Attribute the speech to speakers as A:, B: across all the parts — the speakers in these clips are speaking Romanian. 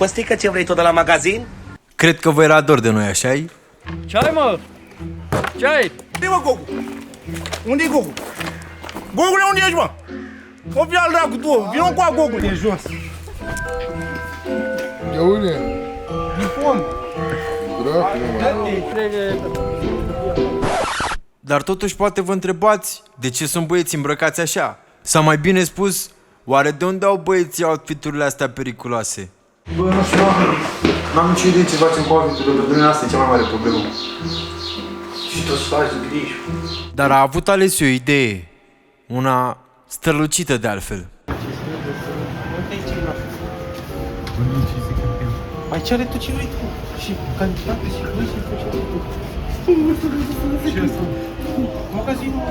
A: Costică, ce vrei tot de la magazin?
B: Cred că vă era dor de noi, așa-i?
C: Ce-ai, mă? Ce-ai?
D: Unde-i, mă, Gogu? Unde-i Gogu? Gogule, unde ești, mă? O fi al dracu, tu, vină cu a Gogu de jos.
E: De unde?
D: Din fond.
E: Dracu, mă.
B: Dar totuși poate vă întrebați de ce sunt băieți îmbrăcați așa? Sau mai bine spus, oare de unde au băieții outfiturile astea periculoase?
F: Bă, nu știu, n-am nicio idee ce facem cu outfiturile, pentru mine asta e cea mai mare problemă. Și tu să faci griji.
B: Dar a avut Alesiu o idee, una strălucită de altfel.
G: Mai cere tu ce vrei tu. Și cantitate și voi și ce vrei tu. Și asta? Magazinul.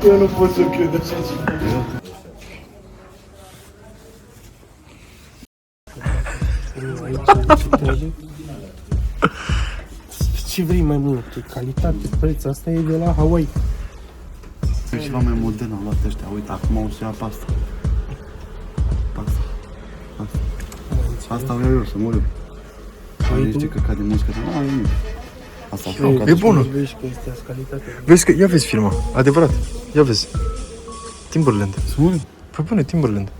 G: Eu nu pot să cred așa ceva. Ce vrei mai mult? Calitate, preț, asta e de la Hawaii.
F: E ceva mai modern, am luat ăștia, uite, acum o să ia pe asta. Pe asta. Asta vreau eu, să mă rog. Aici ce căcat de muzică, dar nu, nimic. Asta
B: E bună.
G: Vezi că este calitate.
B: Vezi că, ia vezi firma, adevărat, ia vezi. Timberland.
F: Sunt?
B: Păi bune, Timberland.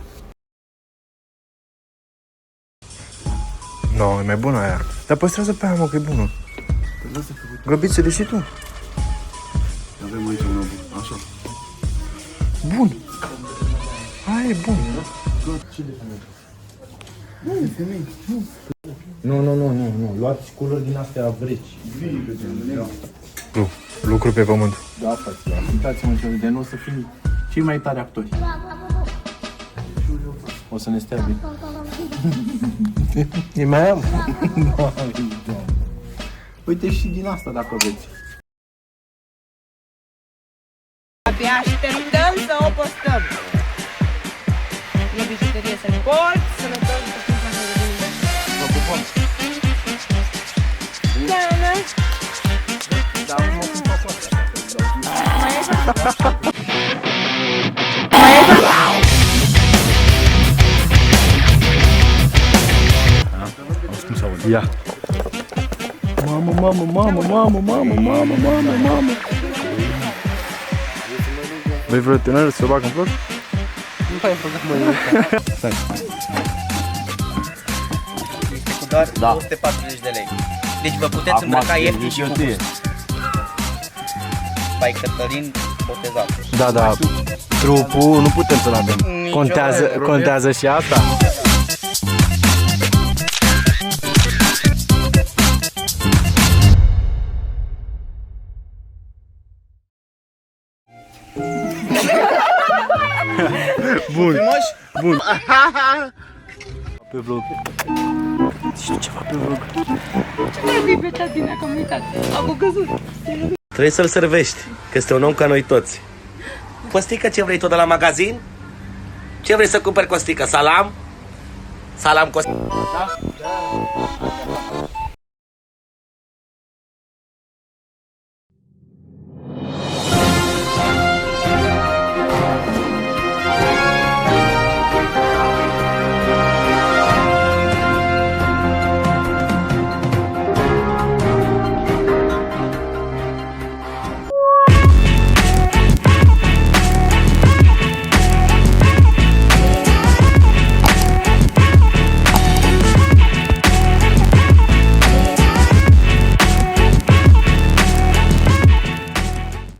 B: No, e mai bună aia. Dar păstrează pe aia, mă, că e bună. Grăbițele și tu.
F: Avem aici una bună, așa.
B: Bun. Aia e bun.
G: Nu. Luați culori din astea vreci.
B: Nu, lucru pe pământ.
G: Da, frate, uitați-mă ce de nu o să fim cei mai tari actori. O să ne stea bine. E mai am? Uite și din asta dacă vreți.
H: Abia așteptăm să o postăm. E bijuterie să port, sănătos, să fim mai bine.
G: Vă pupăm.
H: Da, da.
G: Da, mă pupă foarte.
H: Mai e
B: Ia.
G: Mamă.
B: Vrei vreo tânăr să o bag în foc?
G: Nu mai e băgat mai
A: Cu doar 240 de lei. Deci vă puteți îmbrăca ieftin și cu gust. Pai Cătălin, botezat.
B: Da, trupul nu putem să-l avem. Contează și asta? Bun. Pe vlog. Știu ceva pe vlog.
H: trebuie betat din comunitate. Am căzut.
A: Trebuie să-l servești, că este un om ca noi toți. Costică, ce vrei tot de la magazin? Ce vrei să cumperi, Costică? Salam? Salam, Costică?